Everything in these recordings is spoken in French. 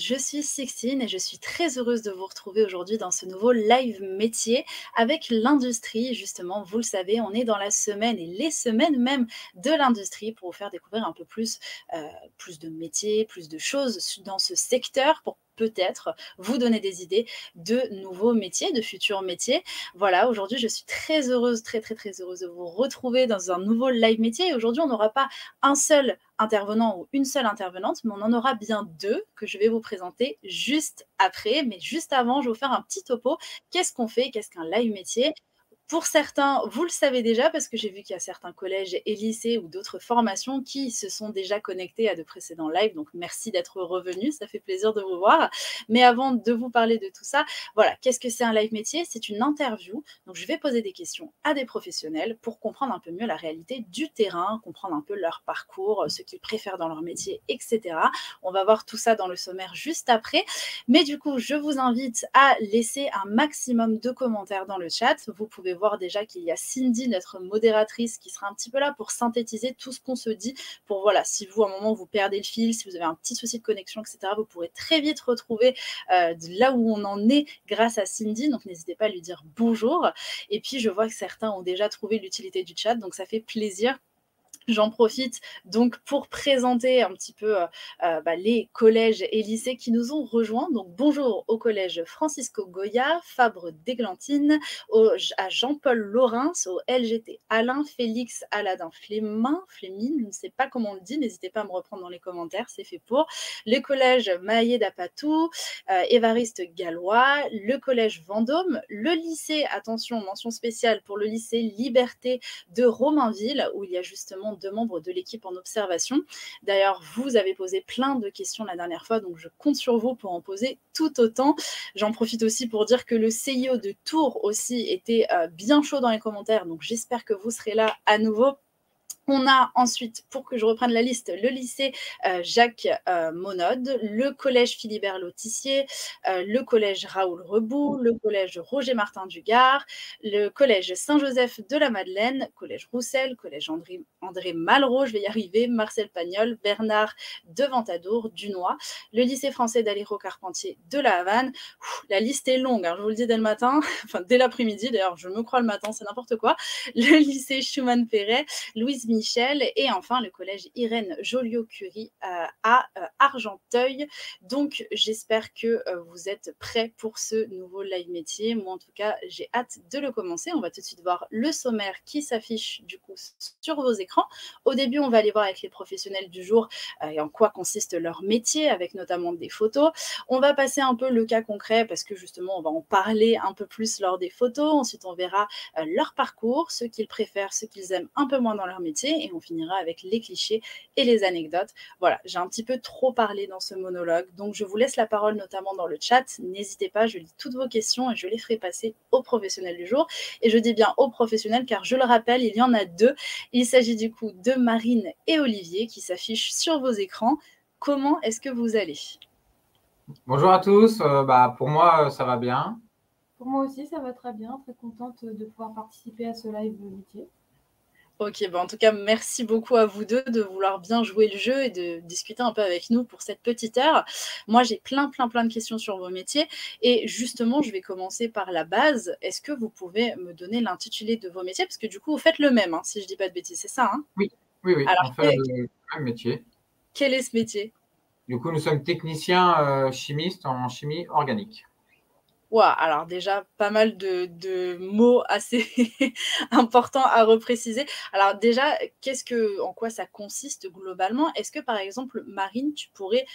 je suis Sixtine et je suis très heureuse de vous retrouver aujourd'hui dans ce nouveau live métier avec l'industrie. Justement, vous le savez, on est dans la semaine et les semaines même de l'industrie pour vous faire découvrir un peu plus de métiers, plus de choses dans ce secteur pour peut-être vous donner des idées de nouveaux métiers, de futurs métiers. Voilà, aujourd'hui, je suis très heureuse, très, très, très heureuse de vous retrouver dans un nouveau live métier. Et aujourd'hui, on n'aura pas un seul intervenant ou une seule intervenante, mais on en aura bien deux que je vais vous présenter juste après. Mais juste avant, je vais vous faire un petit topo. Qu'est-ce qu'on fait? Qu'est-ce qu'un live métier? Pour certains, vous le savez déjà parce que j'ai vu qu'il y a certains collèges et lycées ou d'autres formations qui se sont déjà connectés à de précédents lives. Donc, merci d'être revenus. Ça fait plaisir de vous voir. Mais avant de vous parler de tout ça, voilà, qu'est-ce que c'est un live métier? C'est une interview. Donc, je vais poser des questions à des professionnels pour comprendre un peu mieux la réalité du terrain, comprendre un peu leur parcours, ce qu'ils préfèrent dans leur métier, etc. On va voir tout ça dans le sommaire juste après. Mais du coup, je vous invite à laisser un maximum de commentaires dans le chat. Vous pouvez voir déjà qu'il y a Cindy, notre modératrice, qui sera un petit peu là pour synthétiser tout ce qu'on se dit. Pour voilà, si vous, à un moment, vous perdez le fil, si vous avez un petit souci de connexion, etc., vous pourrez très vite retrouver là où on en est grâce à Cindy. Donc, n'hésitez pas à lui dire bonjour. Et puis, je vois que certains ont déjà trouvé l'utilité du chat, donc ça fait plaisir. J'en profite donc pour présenter un petit peu les collèges et lycées qui nous ont rejoints. Donc bonjour au collège Francisco Goya, Fabre d'Églantine, à Jean-Paul Laurens, au LGT Alain Félix Aladin Flémine, je ne sais pas comment on le dit, n'hésitez pas à me reprendre dans les commentaires, c'est fait pour. Le collège Maillet d'Apatou, Évariste Gallois, le collège Vendôme, le lycée, attention, mention spéciale pour le lycée Liberté de Romainville, où il y a justement deux membres de l'équipe en observation. D'ailleurs, vous avez posé plein de questions la dernière fois, donc je compte sur vous pour en poser tout autant. J'en profite aussi pour dire que le CIO de Tours aussi était bien chaud dans les commentaires, donc j'espère que vous serez là à nouveau. On a ensuite, pour que je reprenne la liste, le lycée Jacques Monod, le collège Philibert Lautissier, le collège Raoul Rebout, le collège Roger Martin du Gard, le collège Saint-Joseph de la Madeleine, collège Roussel, collège André Malraux, je vais y arriver, Marcel Pagnol, Bernard de Ventadour, Dunois, le lycée français d'Aléro-Carpentier de la Havane. La liste est longue, hein, je vous le dis dès le matin, enfin dès l'après-midi, d'ailleurs je me crois le matin, c'est n'importe quoi. Le lycée Schumann-Perret, Louise Michel et enfin le collège Irène Joliot-Curie à Argenteuil. Donc j'espère que vous êtes prêts pour ce nouveau live métier. Moi en tout cas j'ai hâte de le commencer. On va tout de suite voir le sommaire qui s'affiche du coup sur vos écrans. Au début on va aller voir avec les professionnels du jour et en quoi consiste leur métier avec notamment des photos. On va passer un peu le cas concret parce que justement on va en parler un peu plus lors des photos. Ensuite on verra leur parcours, ce qu'ils préfèrent, ce qu'ils aiment un peu moins dans leur métier et on finira avec les clichés et les anecdotes. Voilà, j'ai un petit peu trop parlé dans ce monologue, donc je vous laisse la parole notamment dans le chat. N'hésitez pas, je lis toutes vos questions et je les ferai passer aux professionnels du jour. Et je dis bien aux professionnels car je le rappelle, il y en a deux. Il s'agit du coup de Marine et Olivier qui s'affichent sur vos écrans. Comment est-ce que vous allez ? Bonjour à tous, pour moi ça va bien. Pour moi aussi, ça va très bien. Très contente de pouvoir participer à ce live métier. Ok, en tout cas, merci beaucoup à vous deux de vouloir bien jouer le jeu et de discuter un peu avec nous pour cette petite heure. Moi, j'ai plein de questions sur vos métiers et justement, je vais commencer par la base. Est-ce que vous pouvez me donner l'intitulé de vos métiers? Parce que du coup, vous faites le même, hein, si je ne dis pas de bêtises, c'est ça, hein? Oui, Alors, on fait le même métier. quel est ce métier? Du coup, nous sommes techniciens chimistes en chimie organique. Ouah, alors déjà, pas mal de mots assez importants à repréciser. Alors déjà, en quoi ça consiste globalement? Est-ce que par exemple, Marine, tu pourrais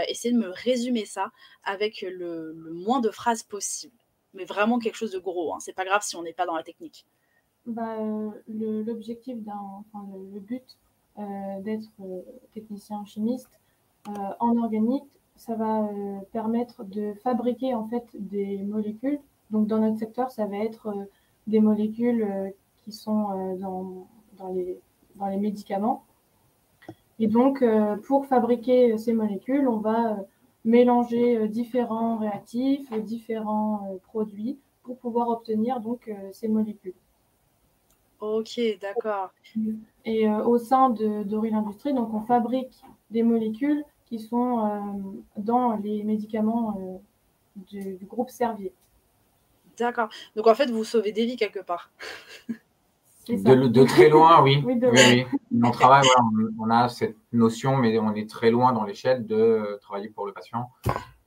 essayer de me résumer ça avec le moins de phrases possible? Mais vraiment quelque chose de gros, hein. C'est pas grave si on n'est pas dans la technique. L'objectif le but d'être technicien chimiste en organique, ça va permettre de fabriquer en fait des molécules. Donc dans notre secteur, ça va être des molécules qui sont dans les médicaments. Et donc pour fabriquer ces molécules, on va mélanger différents réactifs, différents produits pour pouvoir obtenir donc ces molécules. Ok, d'accord. Et au sein d'Oril Industries, donc on fabrique des molécules qui sont dans les médicaments du groupe Servier. D'accord. Donc, en fait, vous sauvez des vies quelque part. De très loin, oui. Oui, de Oui, loin. oui. On travaille, voilà, on a cette notion, mais on est très loin dans l'échelle de travailler pour le patient.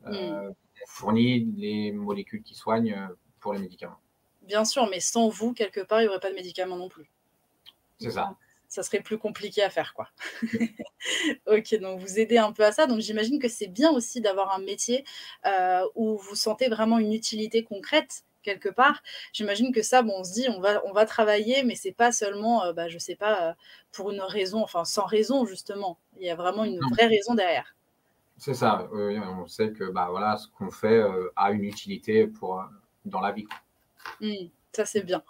On fournit les molécules qui soignent pour les médicaments. Bien sûr, mais sans vous, quelque part, il n'y aurait pas de médicaments non plus. C'est ça. Ça serait plus compliqué à faire, quoi. Ok, donc vous aidez un peu à ça. Donc j'imagine que c'est bien aussi d'avoir un métier où vous sentez vraiment une utilité concrète quelque part. J'imagine que ça, bon, on se dit, on va travailler, mais c'est pas seulement, je sais pas, pour une raison, enfin sans raison justement. Il y a vraiment une Non, vraie raison derrière. c'est ça. On sait que voilà, ce qu'on fait a une utilité dans la vie. Ça c'est bien.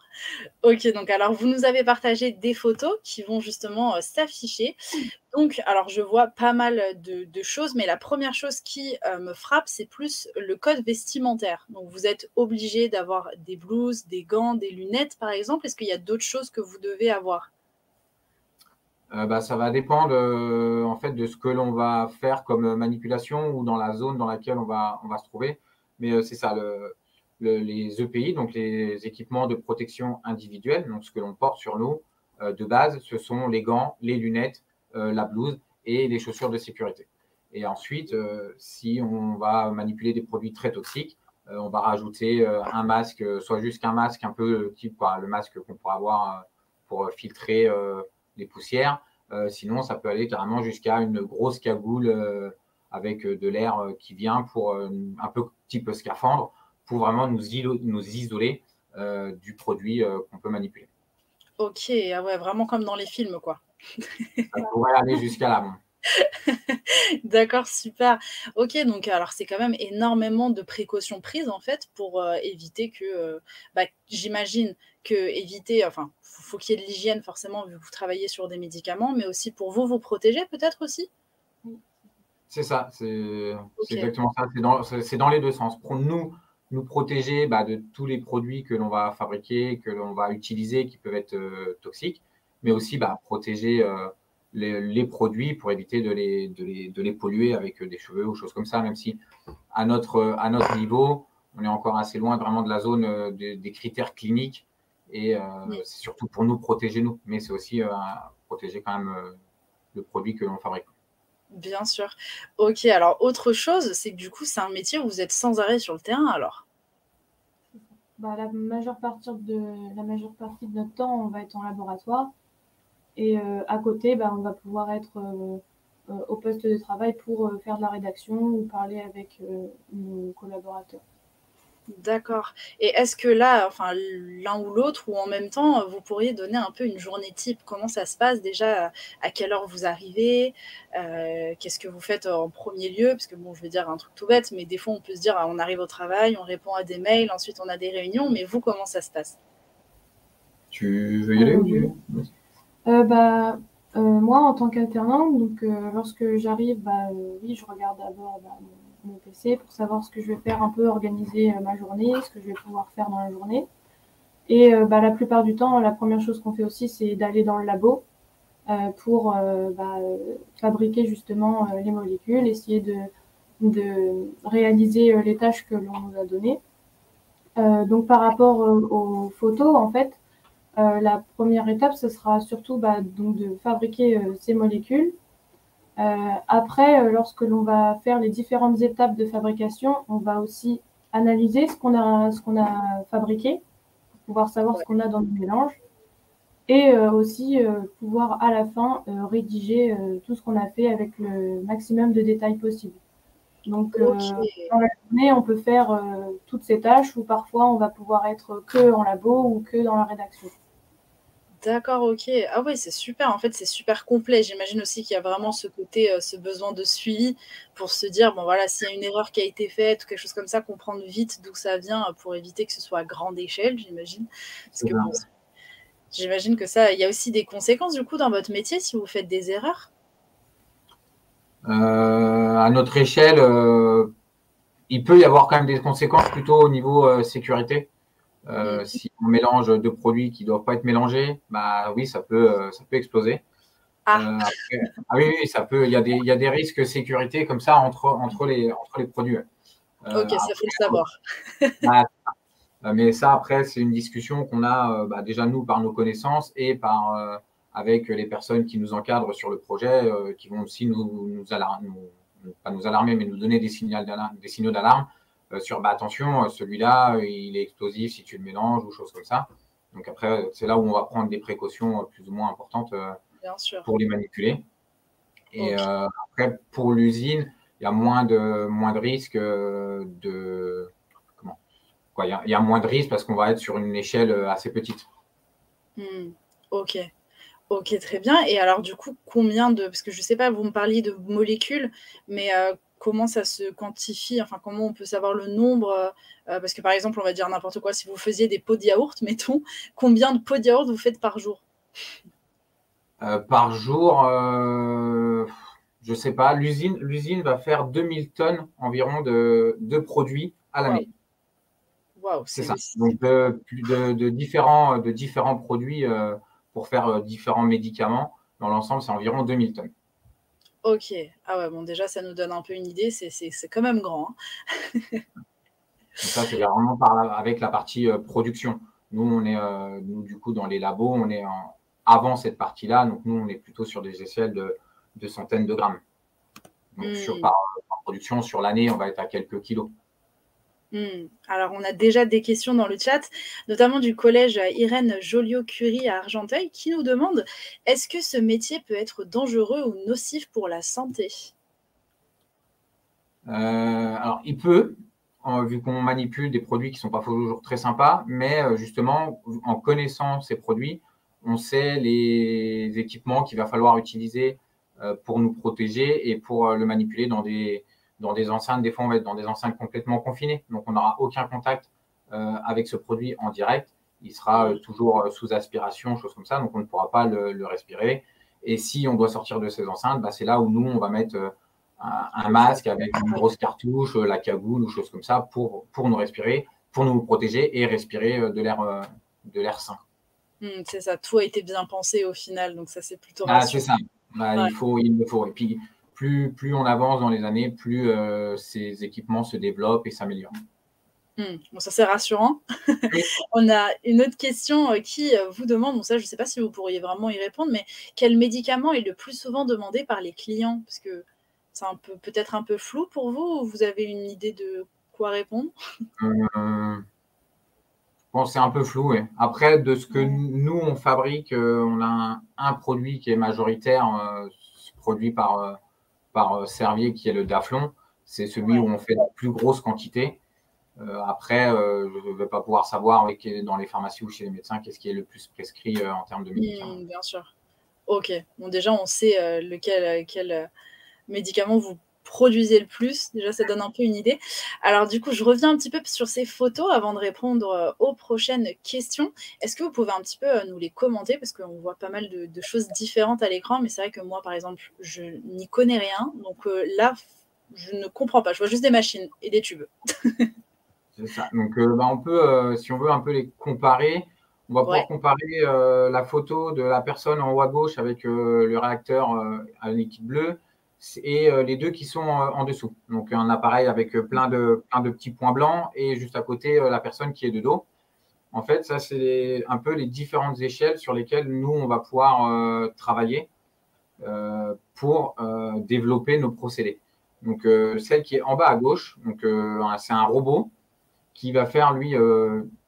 Ok, donc alors vous nous avez partagé des photos qui vont justement s'afficher. Donc, alors je vois pas mal de choses, mais la première chose qui me frappe, c'est plus le code vestimentaire. Donc, vous êtes obligé d'avoir des blouses, des gants, des lunettes, par exemple. Est-ce qu'il y a d'autres choses que vous devez avoir? Ça va dépendre en fait de ce que l'on va faire comme manipulation ou dans la zone dans laquelle on va se trouver. Mais c'est ça, les EPI, donc les équipements de protection individuelle, donc ce que l'on porte sur nous de base, ce sont les gants, les lunettes, la blouse et les chaussures de sécurité. Et ensuite, si on va manipuler des produits très toxiques, on va rajouter un masque, soit juste qu'un masque un peu type le masque qu'on pourra avoir pour filtrer les poussières. Sinon, ça peut aller carrément jusqu'à une grosse cagoule avec de l'air qui vient pour un peu type scaphandre pour vraiment nous isoler du produit qu'on peut manipuler. Ok, ah ouais, vraiment comme dans les films, quoi. Ça pourrait aller jusqu'à là. Bon. D'accord, super. Ok, donc alors c'est quand même énormément de précautions prises en fait pour éviter que, j'imagine que éviter, enfin, faut qu'il y ait de l'hygiène forcément vu que vous travaillez sur des médicaments, mais aussi pour vous vous protéger peut-être aussi? C'est ça, c'est Ok, exactement ça. C'est dans les deux sens. Pour nous protéger de tous les produits que l'on va fabriquer, que l'on va utiliser, qui peuvent être toxiques, mais aussi protéger les produits pour éviter de les polluer avec des cheveux ou choses comme ça, même si à notre niveau, on est encore assez loin vraiment de la zone des critères cliniques. Et c'est surtout pour nous protéger nous, mais c'est aussi protéger quand même le produit que l'on fabrique. bien sûr. Ok, alors autre chose, c'est que du coup c'est un métier où vous êtes sans arrêt sur le terrain alors. La majeure partie de notre temps, on va être en laboratoire. Et à côté, on va pouvoir être au poste de travail pour faire de la rédaction ou parler avec nos collaborateurs. D'accord. Et est-ce que là, enfin l'un ou l'autre, ou en même temps, vous pourriez donner un peu une journée type? Comment ça se passe déjà? À quelle heure vous arrivez? Qu'est-ce que vous faites en premier lieu? Parce que bon, je vais dire un truc tout bête, mais des fois on peut se dire, on arrive au travail, on répond à des mails, ensuite on a des réunions, mais vous, comment ça se passe? Tu veux y aller Oui. Moi, en tant qu'alternante, donc lorsque j'arrive, oui, je regarde d'abord mon PC pour savoir ce que je vais faire, un peu organiser ma journée, ce que je vais pouvoir faire dans la journée. Et la plupart du temps, la première chose qu'on fait aussi, c'est d'aller dans le labo pour fabriquer justement les molécules, essayer de réaliser les tâches que l'on nous a données. Donc par rapport aux photos, en fait, la première étape, ce sera surtout donc de fabriquer ces molécules. Après, lorsque l'on va faire les différentes étapes de fabrication, on va aussi analyser ce qu'on a fabriqué pour pouvoir savoir ce qu'on a dans le mélange et aussi pouvoir à la fin rédiger tout ce qu'on a fait avec le maximum de détails possible. Donc, dans la journée, on peut faire toutes ces tâches ou parfois on va pouvoir être que en labo ou que dans la rédaction. D'accord, ok. Ah ouais, c'est super. En fait, c'est super complet. J'imagine aussi qu'il y a vraiment ce côté, ce besoin de suivi pour se dire, bon voilà, s'il y a une erreur qui a été faite ou quelque chose comme ça, comprendre vite d'où ça vient pour éviter que ce soit à grande échelle, j'imagine. Parce que bon, j'imagine que ça, il y a aussi des conséquences du coup dans votre métier si vous faites des erreurs. À notre échelle, il peut y avoir quand même des conséquences plutôt au niveau sécurité. Si on mélange deux produits qui ne doivent pas être mélangés, oui, ça peut exploser. Ah, Ah oui, oui, ça peut. Il y a des risques sécurité comme ça entre les produits. ok, ça faut le Après, savoir. bah, mais ça, après, c'est une discussion qu'on a bah, déjà nous par nos connaissances et avec les personnes qui nous encadrent sur le projet, qui vont aussi pas nous alarmer, mais nous donner des signaux d'alarme sur bah, attention, celui-là, il est explosif si tu le mélanges ou choses comme ça. Donc après, c'est là où on va prendre des précautions plus ou moins importantes Bien sûr. pour les manipuler. Et Ok. après, pour l'usine, il y a moins de risques comment quoi, il y a moins de risques parce qu'on va être sur une échelle assez petite. Hmm. Ok. Ok, très bien. Et alors, du coup, parce que je sais pas, vous me parliez de molécules, mais comment ça se quantifie? Enfin, comment on peut savoir le nombre? Parce que par exemple, on va dire n'importe quoi, si vous faisiez des pots de yaourt, mettons, combien de pots de yaourt vous faites par jour? Par jour, je sais pas, l'usine va faire 2000 tonnes environ de produits à Waouh, l'année. waouh, C'est c'est ça. c'est- Donc, de différents produits pour faire différents médicaments. Dans l'ensemble, c'est environ 2000 tonnes. ok. Ah ouais, bon, déjà, ça nous donne un peu une idée, c'est quand même grand, hein. Donc ça, c'est vraiment avec la partie production. Nous, du coup, dans les labos, avant cette partie-là. Donc, nous, on est plutôt sur des échelles de centaines de grammes. Donc, Hmm. par production, sur l'année, on va être à quelques kilos. Alors, on a déjà des questions dans le chat, notamment du collège Irène Joliot-Curie à Argenteuil, qui nous demande: est-ce que ce métier peut être dangereux ou nocif pour la santé? Alors, il peut, vu qu'on manipule des produits qui ne sont pas toujours très sympas, mais justement, en connaissant ces produits, on sait les équipements qu'il va falloir utiliser pour nous protéger et pour le manipuler dans des enceintes. Des fois, on va être dans des enceintes complètement confinées, donc on n'aura aucun contact avec ce produit en direct. Il sera Mmh. toujours sous aspiration, choses comme ça, donc on ne pourra pas le respirer. Et si on doit sortir de ces enceintes, bah, c'est là où nous, on va mettre un masque avec une grosse cartouche, la cagoule ou choses comme ça pour nous respirer, pour nous protéger et respirer de l'air sain. C'est ça, tout a été bien pensé au final, donc ça, c'est plutôt Ah, c'est rassurant. ça. Bah, Ouais. il le faut. Et puis, plus on avance dans les années, plus ces équipements se développent et s'améliorent. Bon, ça, c'est rassurant. Oui. On a une autre question qui vous demande, bon, ça, je ne sais pas si vous pourriez vraiment y répondre, mais quel médicament est le plus souvent demandé par les clients? Parce que c'est un peu, peut-être un peu flou pour vous, ou vous avez une idée de quoi répondre? Bon, c'est un peu flou. Ouais. Après, de ce que Ouais. nous, on fabrique, on a un produit qui est majoritaire, produit par Servier, qui est le Daflon. C'est celui où Ouais. on fait la plus grosse quantité. Après, je ne vais pas pouvoir savoir dans les pharmacies ou chez les médecins qu'est-ce qui est le plus prescrit en termes de médicaments. Bien sûr. Ok. Bon, déjà, on sait quel médicament vous produisez le plus. Déjà, ça donne un peu une idée. Alors, du coup, je reviens un petit peu sur ces photos avant de répondre aux prochaines questions. Est-ce que vous pouvez un petit peu nous les commenter? Parce qu'on voit pas mal de choses différentes à l'écran, mais c'est vrai que moi, par exemple, je n'y connais rien. Donc là, je ne comprends pas. Je vois juste des machines et des tubes. C'est ça. Donc, bah, on peut, si on veut un peu les comparer, on va pouvoir Ouais, comparer la photo de la personne en haut à gauche avec le réacteur à liquide bleu et les deux qui sont en dessous. Donc, un appareil avec plein de petits points blancs et juste à côté la personne qui est de dos. En fait, ça, c'est un peu les différentes échelles sur lesquelles nous, on va pouvoir travailler pour développer nos procédés. Donc, celle qui est en bas à gauche, donc c'est un robot qui va faire, lui,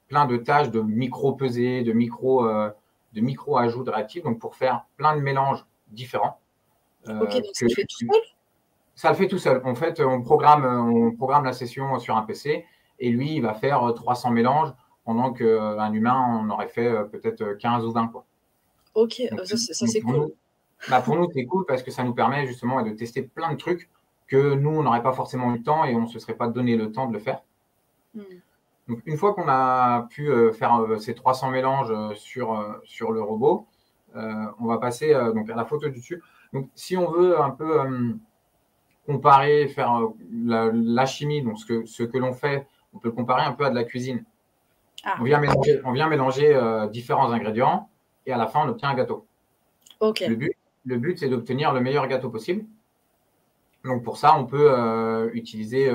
plein de tâches de micro-pesées, de micro-ajouts de réactifs, donc pour faire plein de mélanges différents. ok, donc Que ça fait tout seul? ça le fait tout seul. En fait, on programme la session sur un PC et lui, il va faire 300 mélanges pendant qu'un humain, on aurait fait peut-être 15 ou 20. Quoi. Ok, Donc, ça c'est pour cool. nous, pour nous, c'est cool parce que ça nous permet justement de tester plein de trucs que nous, on n'aurait pas forcément eu le temps et on ne se serait pas donné le temps de le faire. Hmm. Donc, une fois qu'on a pu faire ces 300 mélanges sur le robot, on va passer donc à la photo du dessus. Donc, si on veut un peu comparer, faire la chimie, donc ce que l'on fait, on peut le comparer un peu à de la cuisine. Ah, On vient mélanger différents ingrédients et à la fin, on obtient un gâteau. ok. Le but, le but, c'est d'obtenir le meilleur gâteau possible. Donc, pour ça, on peut utiliser,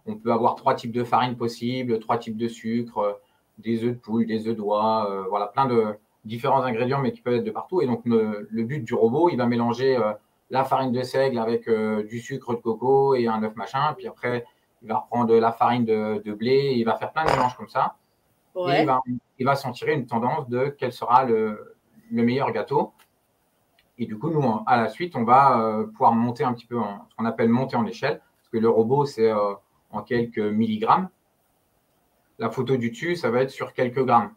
on peut avoir 3 types de farine possibles, 3 types de sucre, des œufs de poule, des œufs d'oie, voilà, plein de différents ingrédients, mais qui peuvent être de partout. Et donc, le but du robot, il va mélanger la farine de seigle avec du sucre de coco et un œuf machin. Puis après, il va reprendre la farine de blé, il va faire plein de mélanges comme ça. Et Ouais. il va s'en tirer une tendance de quel sera le meilleur gâteau. Et du coup, nous, à la suite, on va pouvoir monter un petit peu ce qu'on appelle monter en échelle, parce que le robot, c'est en quelques milligrammes. La photo du dessus, ça va être sur quelques grammes.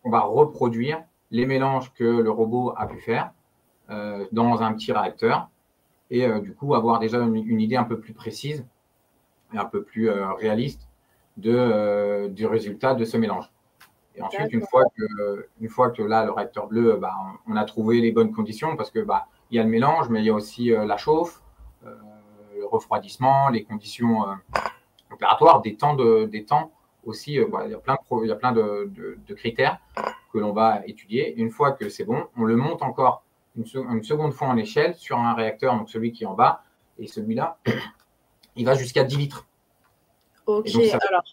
On va reproduire les mélanges que le robot a pu faire dans un petit réacteur et du coup, avoir déjà une idée un peu plus précise et un peu plus réaliste du résultat de ce mélange. Et ensuite, une fois que là, le réacteur bleu, on a trouvé les bonnes conditions parce que il y a le mélange, mais il y a aussi la chauffe, le refroidissement, les conditions opératoires, des temps aussi. Il y a plein de critères que l'on va étudier. Et une fois que c'est bon, on le monte encore une seconde fois en échelle sur un réacteur, donc celui qui est en bas, et celui-là, il va jusqu'à 10 litres. Ok, donc, alors.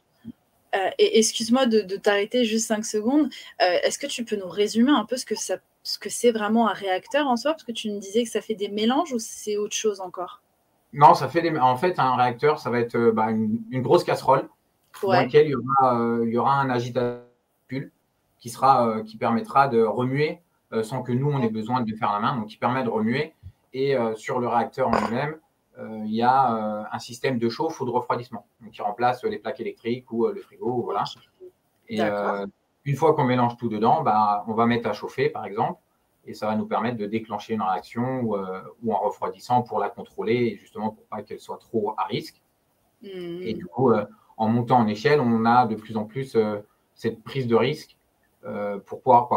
Et excuse-moi de t'arrêter juste 5 secondes. Est-ce que tu peux nous résumer un peu ce que c'est vraiment un réacteur en soi? Parce que tu me disais que ça fait des mélanges ou c'est autre chose encore? Non, ça fait en fait, un réacteur, ça va être une grosse casserole dans laquelle il y aura un agitateur qui permettra de remuer sans que nous, on ait besoin de le faire à la main, donc qui permet de remuer. Et sur le réacteur en lui-même, il y a un système de chauffe ou de refroidissement, donc qui remplace les plaques électriques ou le frigo. Voilà. Et une fois qu'on mélange tout dedans, on va mettre à chauffer, par exemple, et ça va nous permettre de déclencher une réaction ou en refroidissant pour la contrôler, et justement pour pas qu'elle soit trop à risque. Et du coup, en montant en échelle, on a de plus en plus cette prise de risque pour pouvoir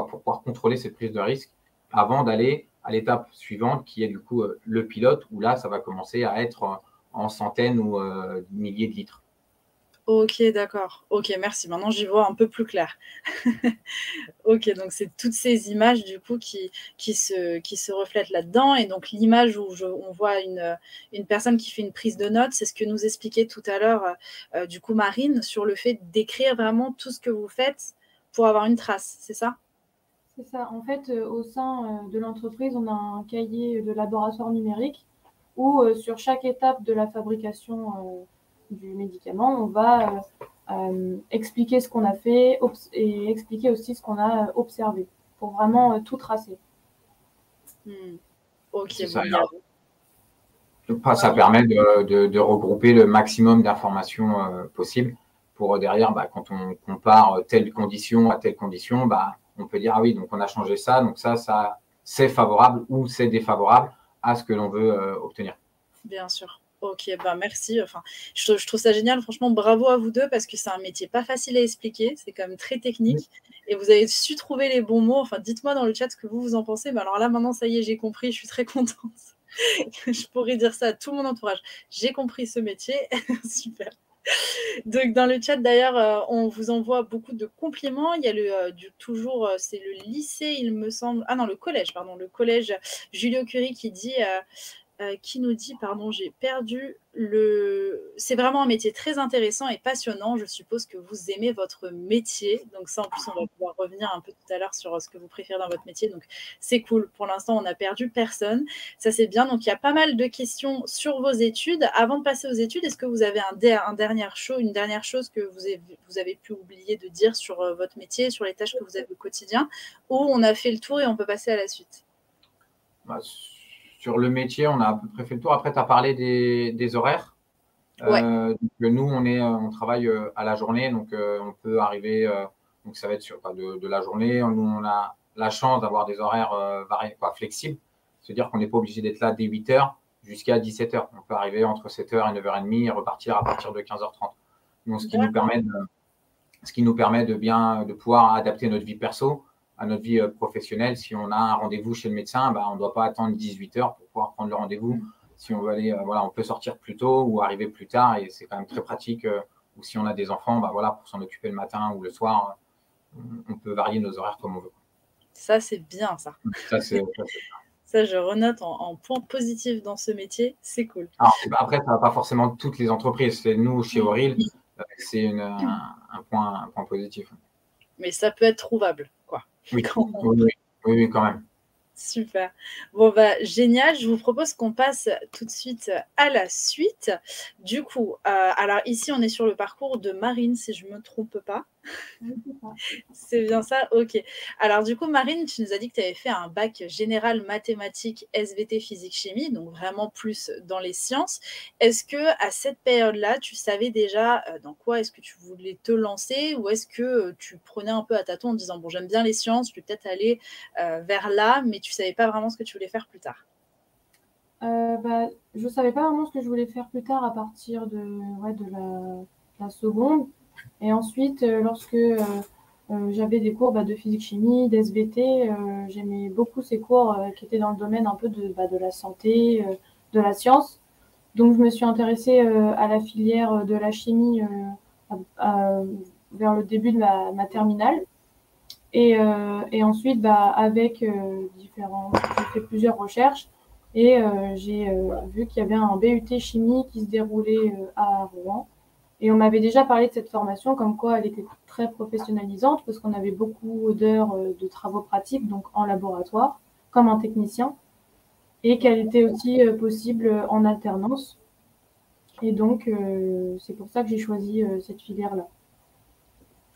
contrôler cette prise de risque avant d'aller à l'étape suivante qui est du coup le pilote, où là, ça va commencer à être en centaines ou milliers de litres. Ok, d'accord. Ok, merci. Maintenant, j'y vois un peu plus clair. Ok, donc c'est toutes ces images du coup qui se reflètent là-dedans. Et donc l'image où on voit une personne qui fait une prise de notes, c'est ce que nous expliquait tout à l'heure du coup Marine sur le fait d'écrire vraiment tout ce que vous faites pour avoir une trace, c'est ça? C'est ça. En fait, au sein de l'entreprise, on a un cahier de laboratoire numérique où sur chaque étape de la fabrication du médicament, on va expliquer ce qu'on a fait et expliquer aussi ce qu'on a observé pour vraiment tout tracer. Ok, C'est bon, ça. Ça permet de regrouper le maximum d'informations possibles pour derrière, quand on compare telle condition à telle condition, on peut dire, ah oui, donc on a changé ça, donc ça c'est favorable ou c'est défavorable à ce que l'on veut obtenir. Bien sûr. Ok, merci. Enfin, je trouve ça génial. Franchement, bravo à vous deux parce que c'est un métier pas facile à expliquer. C'est quand même très technique. Et vous avez su trouver les bons mots. Enfin, dites-moi dans le chat ce que vous en pensez. Mais alors là, maintenant, ça y est, j'ai compris. Je suis très contente. Je pourrais dire ça à tout mon entourage. J'ai compris ce métier. Super. Donc, dans le chat, d'ailleurs, on vous envoie beaucoup de compliments. Il y a toujours, c'est le lycée, il me semble. Ah non, le collège, pardon. Le collège Julio Curie qui nous dit, pardon, j'ai perdu c'est vraiment un métier très intéressant et passionnant. Je suppose que vous aimez votre métier. Donc ça, en plus, on va pouvoir revenir un peu tout à l'heure sur ce que vous préférez dans votre métier. Donc c'est cool. Pour l'instant, on n'a perdu personne. Ça, c'est bien. Donc il y a pas mal de questions sur vos études. Avant de passer aux études, est-ce que vous avez une dernière chose que vous avez pu oublier de dire sur votre métier, sur les tâches que vous avez au quotidien, ou on a fait le tour et on peut passer à la suite? Sur le métier, on a à peu près fait le tour. Après, tu as parlé des horaires. Ouais. Donc, nous, on travaille à la journée, donc on peut arriver, donc ça va être sur de la journée. Nous, on a la chance d'avoir des horaires flexibles, c'est-à-dire qu'on n'est pas obligé d'être là dès 8 heures jusqu'à 17 heures. On peut arriver entre 7 heures et 9h30 et repartir à partir de 15h30. Donc, ce qui nous permet de pouvoir adapter notre vie perso à notre vie professionnelle. Si on a un rendez-vous chez le médecin, on ne doit pas attendre 18 heures pour pouvoir prendre le rendez-vous. Si on veut aller, on peut sortir plus tôt ou arriver plus tard, et c'est quand même très pratique. Ou si on a des enfants, pour s'en occuper le matin ou le soir, on peut varier nos horaires comme on veut. Ça, c'est bien, ça. Ça, c'est Ça, je renote en point positif dans ce métier, c'est cool. Alors, après, ça va pas forcément toutes les entreprises. C'est nous, chez Auril, c'est un point positif. Mais ça peut être trouvable, quoi. Oui, oui, quand même. Super. Bon, bah, génial. Je vous propose qu'on passe tout de suite à la suite. Du coup, alors ici, on est sur le parcours de Marine, si je ne me trompe pas. C'est bien ça? Ok. Alors du coup, Marine, tu nous as dit que tu avais fait un bac général mathématiques, SVT, physique, chimie, donc vraiment plus dans les sciences. Est-ce que à cette période-là, tu savais déjà dans quoi est-ce que tu voulais te lancer, ou est-ce que tu prenais un peu à tâtons en disant, bon, j'aime bien les sciences, je vais peut-être aller vers là, mais tu savais pas vraiment ce que tu voulais faire plus tard? Je ne savais pas vraiment ce que je voulais faire plus tard à partir de la seconde. Et ensuite, lorsque j'avais des cours de physique-chimie, d'SVT, j'aimais beaucoup ces cours qui étaient dans le domaine un peu de la santé, de la science. Donc, je me suis intéressée à la filière de la chimie vers le début de ma terminale. Et ensuite, avec j'ai fait plusieurs recherches et j'ai vu qu'il y avait un BUT chimie qui se déroulait à Rouen. Et on m'avait déjà parlé de cette formation, comme quoi elle était très professionnalisante, parce qu'on avait beaucoup d'heures de travaux pratiques, donc en laboratoire, comme un technicien, et qu'elle était aussi possible en alternance. Et donc, c'est pour ça que j'ai choisi cette filière-là.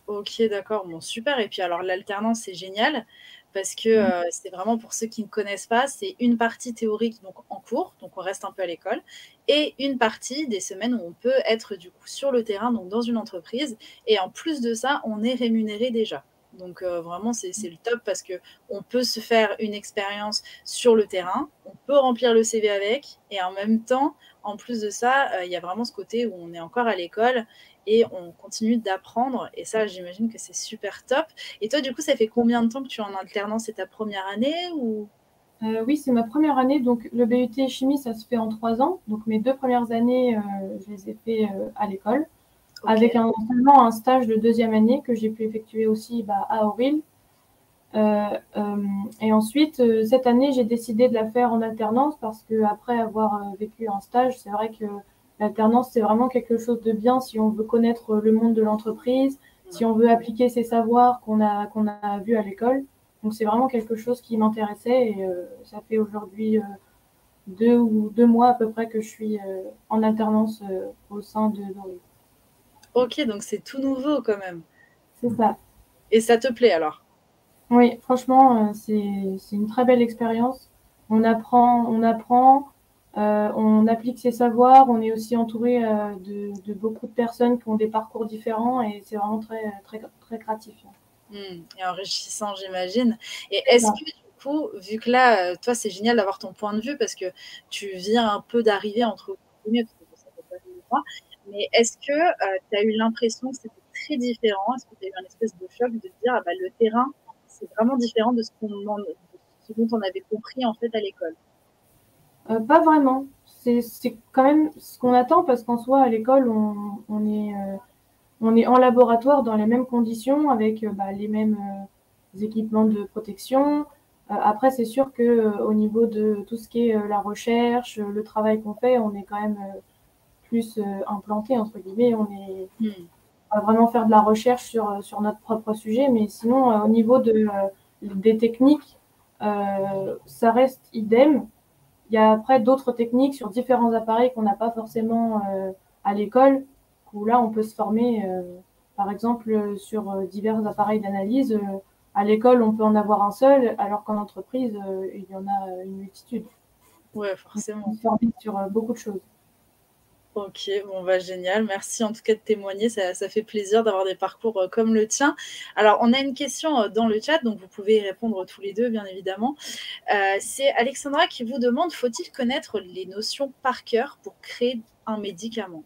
Ok, d'accord, bon, super. Et puis alors l'alternance, c'est génial parce que c'est vraiment pour ceux qui ne connaissent pas, c'est une partie théorique donc en cours, donc on reste un peu à l'école, et une partie des semaines où on peut être du coup sur le terrain, donc dans une entreprise. Et en plus de ça, on est rémunéré déjà. Donc vraiment, c'est le top parce qu'on peut se faire une expérience sur le terrain, on peut remplir le CV avec, et en même temps, en plus de ça, il y a vraiment ce côté où on est encore à l'école et on continue d'apprendre. Et ça, j'imagine que c'est super top. Et toi, du coup, ça fait combien de temps que tu es en alternance? C'est ta première année ou... Oui, c'est ma première année. Donc, le BUT chimie, ça se fait en 3 ans. Donc, mes 2 premières années, je les ai fait à l'école, avec seulement un stage de 2e année que j'ai pu effectuer aussi à Auril. Et ensuite, cette année, j'ai décidé de la faire en alternance parce qu'après avoir vécu un stage, c'est vrai que l'alternance, c'est vraiment quelque chose de bien si on veut connaître le monde de l'entreprise, si on veut appliquer ces savoirs qu'on a vus à l'école. Donc, c'est vraiment quelque chose qui m'intéressait et ça fait aujourd'hui 2 mois à peu près que je suis en alternance au sein de Doré. Ok, donc c'est tout nouveau quand même. C'est ça. Et ça te plaît alors? Oui, franchement, c'est une très belle expérience. On apprend, on applique ses savoirs. On est aussi entouré de beaucoup de personnes qui ont des parcours différents et c'est vraiment très, très, très gratifiant. Et enrichissant, j'imagine. Et est-ce que du coup, vu que là, toi, c'est génial d'avoir ton point de vue parce que tu viens un peu d'arriver entre guillemets, parce que ça fait pas 2 mois, mais est-ce que tu as eu l'impression que c'était très différent? Est-ce que tu as eu un espèce de choc de te dire, ah bah, le terrain, c'est vraiment différent de ce dont on avait compris en fait à l'école? Pas vraiment. C'est quand même ce qu'on attend parce qu'en soi, à l'école, on est en laboratoire dans les mêmes conditions avec les mêmes équipements de protection. Après, c'est sûr que au niveau de tout ce qui est la recherche, le travail qu'on fait, on est quand même plus implanté entre guillemets. On va vraiment faire de la recherche sur notre propre sujet, mais sinon, au niveau des techniques, ça reste idem. Il y a après d'autres techniques sur différents appareils qu'on n'a pas forcément à l'école, où là, on peut se former, par exemple, sur divers appareils d'analyse. À l'école, on peut en avoir un seul, alors qu'en entreprise, il y en a une multitude. Ouais, forcément. On peut se former sur beaucoup de choses. Ok, bon bah génial, merci en tout cas de témoigner, ça fait plaisir d'avoir des parcours comme le tien. Alors on a une question dans le chat, donc vous pouvez y répondre tous les deux bien évidemment. C'est Alexandra qui vous demande, faut-il connaître les notions par cœur pour créer un médicament?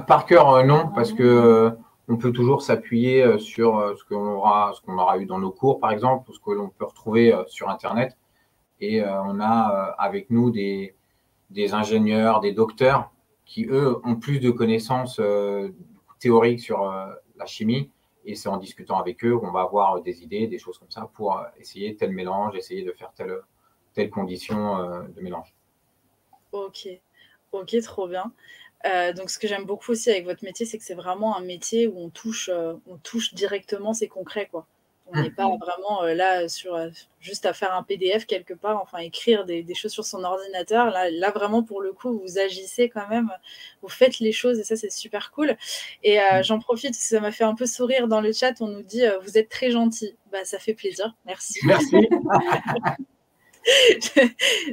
Par cœur, non, parce que on peut toujours s'appuyer sur ce qu'on aura eu dans nos cours, par exemple, ou ce que l'on peut retrouver sur Internet. Et on a avec nous des ingénieurs, des docteurs qui, eux, ont plus de connaissances théoriques sur la chimie Et c'est en discutant avec eux qu'on va avoir des idées, des choses comme ça pour essayer tel mélange, essayer de faire telle condition de mélange. Ok, ok, trop bien. Donc, ce que j'aime beaucoup aussi avec votre métier, c'est que c'est vraiment un métier où on touche directement, c'est concret, quoi. On n'est pas vraiment là juste à faire un PDF quelque part, enfin écrire des choses sur son ordinateur. Là, vraiment, pour le coup, vous agissez quand même, vous faites les choses et ça, c'est super cool. Et j'en profite, parce que ça m'a fait un peu sourire dans le chat, on nous dit vous êtes très gentil. Bah, ça fait plaisir, merci. Merci.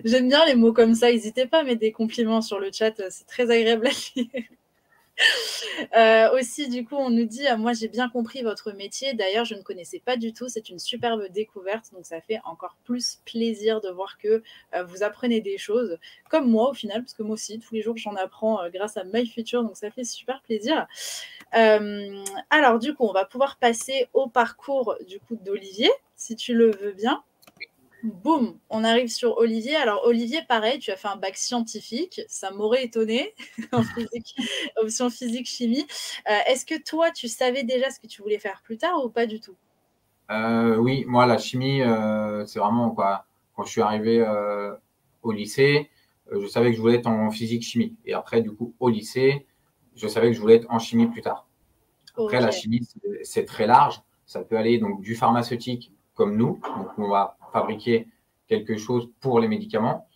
J'aime bien les mots comme ça, n'hésitez pas à mettre des compliments sur le chat, c'est très agréable à lire. Aussi, du coup, on nous dit moi, j'ai bien compris votre métier. D'ailleurs, je ne connaissais pas du tout. C'est une superbe découverte. Donc, ça fait encore plus plaisir de voir que vous apprenez des choses, comme moi, au final, parce que moi aussi, tous les jours, j'en apprends grâce à MyFuture. Donc, ça fait super plaisir. Alors, du coup, on va pouvoir passer au parcours du coup d'Olivier, si tu le veux bien. Boum, on arrive sur Olivier. Alors, Olivier, pareil, tu as fait un bac scientifique. Ça m'aurait étonné en physique, option physique-chimie. Est-ce que toi, tu savais déjà ce que tu voulais faire plus tard ou pas du tout? Oui, moi, la chimie, c'est vraiment quoi. Quand je suis arrivé au lycée, je savais que je voulais être en physique-chimie. Et après, du coup, au lycée, je savais que je voulais être en chimie plus tard. Après, la Ok. chimie, c'est très large. Ça peut aller donc du pharmaceutique comme nous. Donc, on va fabriquer quelque chose pour les médicaments.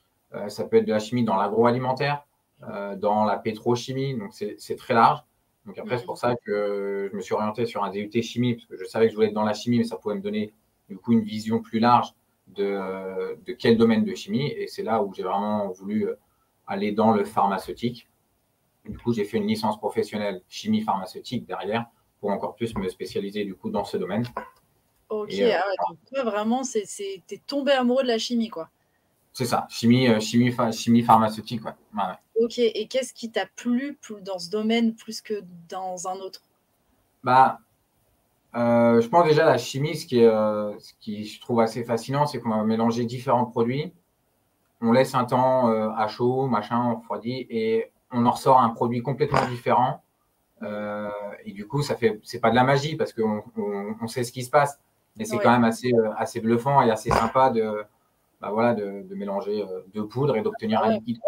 Ça peut être de la chimie dans l'agroalimentaire, dans la pétrochimie. Donc, c'est très large. Donc, après, c'est pour ça que je me suis orienté sur un DUT chimie, parce que je savais que je voulais être dans la chimie, mais ça pouvait me donner du coup une vision plus large de quel domaine de chimie. Et c'est là où j'ai vraiment voulu aller dans le pharmaceutique. Du coup, j'ai fait une licence professionnelle chimie pharmaceutique derrière pour encore plus me spécialiser du coup dans ce domaine. Ok, Et ah ouais, donc toi, vraiment, t'es tombé amoureux de la chimie, quoi. c'est ça, chimie pharmaceutique. Ouais. Ouais, ouais. Ok, et qu'est-ce qui t'a plu dans ce domaine plus que dans un autre? Bah, je pense déjà la chimie, ce qui je trouve assez fascinant, c'est qu'on va mélanger différents produits. On laisse un temps à chaud, machin, on refroidit, et on en ressort un produit complètement différent. Et du coup, c'est pas de la magie parce qu'on sait ce qui se passe, mais c'est quand Ouais, même assez bluffant et assez sympa de mélanger deux poudres et d'obtenir un ouais, liquide.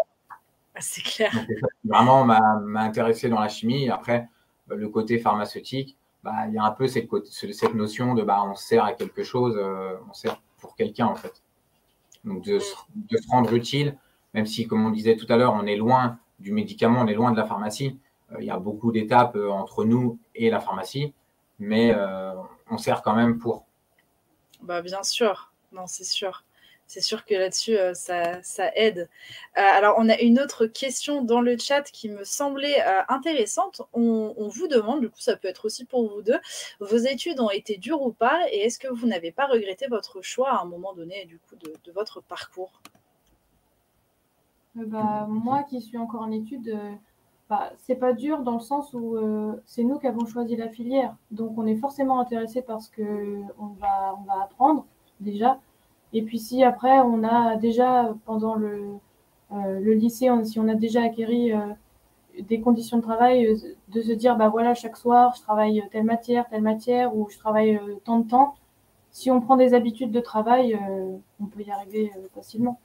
c'est clair. Donc, c'est ça qui vraiment m'a intéressé dans la chimie. Et après, le côté pharmaceutique, il y a un peu cette notion de on sert à quelque chose, on sert pour quelqu'un en fait. Donc, de se rendre utile, même si, comme on disait tout à l'heure, on est loin du médicament, on est loin de la pharmacie. Il y a beaucoup d'étapes entre nous et la pharmacie, mais on sert quand même pour. Bah, bien sûr, non, c'est sûr. C'est sûr que là-dessus, ça aide. Alors, on a une autre question dans le chat qui me semblait intéressante. On vous demande, du coup, ça peut être aussi pour vous deux, vos études ont été dures ou pas, et est-ce que vous n'avez pas regretté votre choix à un moment donné, du coup, de votre parcours? Moi qui suis encore en études, c'est pas dur dans le sens où c'est nous qui avons choisi la filière. Donc on est forcément intéressé par ce qu'on va apprendre déjà. Et puis si après on a déjà pendant le lycée, si on a déjà acquéri des conditions de travail, de se dire bah voilà, chaque soir je travaille telle matière, ou je travaille tant de temps. Si on prend des habitudes de travail, on peut y arriver facilement.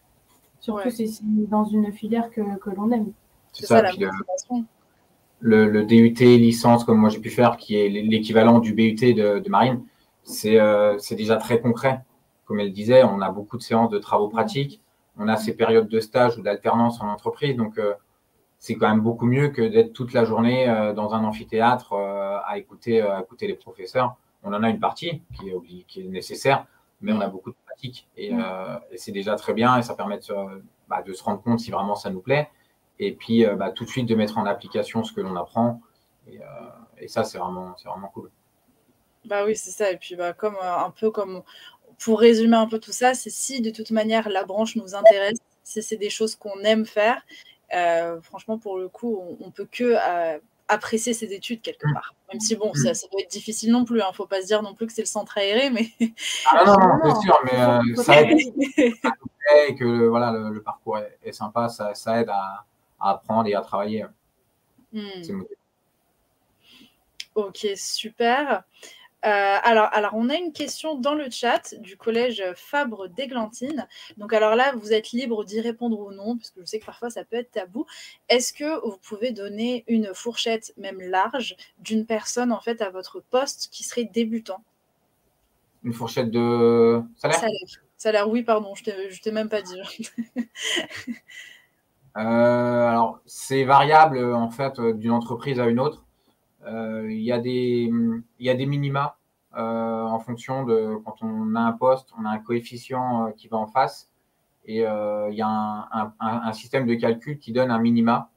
Surtout Ouais, si c'est dans une filière que l'on aime. C'est c'est ça. ça la Puis motivation. le DUT licence, comme moi j'ai pu faire, qui est l'équivalent du BUT de marine, c'est déjà très concret. Comme elle disait, on a beaucoup de séances de travaux pratiques, on a ces périodes de stage ou d'alternance en entreprise, donc c'est quand même beaucoup mieux que d'être toute la journée dans un amphithéâtre à écouter les professeurs. On en a une partie qui est nécessaire, mais on a beaucoup de pratique et c'est déjà très bien et ça permet de se rendre compte si vraiment ça nous plaît et puis tout de suite de mettre en application ce que l'on apprend et ça c'est vraiment cool. Bah oui, c'est ça. Et puis, bah, un peu comme pour résumer un peu tout ça, c'est si de toute manière la branche nous intéresse, si c'est des choses qu'on aime faire, franchement, pour le coup, on peut que apprécier ses études quelque part. Même si, bon, ça doit être difficile non plus. Hein. Faut pas se dire non plus que c'est le centre aéré, mais Ah non, Non, non, c'est non, sûr, c'est sûr mais qu'il faut ça aide travailler. et que voilà, le parcours est sympa, ça aide à apprendre et à travailler. Hmm. C'est motivant. Ok, super. Alors, on a une question dans le chat du collège Fabre d'Églantine. Donc, alors là, vous êtes libre d'y répondre ou non, parce que je sais que parfois ça peut être tabou. Est-ce que vous pouvez donner une fourchette, même large, d'une personne en fait à votre poste qui serait débutant? Une fourchette de salaire? Salaire, oui, pardon, je t'ai même pas dit. Alors, c'est variable en fait d'une entreprise à une autre. Il y a des minima en fonction de quand on a un poste, on a un coefficient qui va en face et il y a un système de calcul qui donne un minima.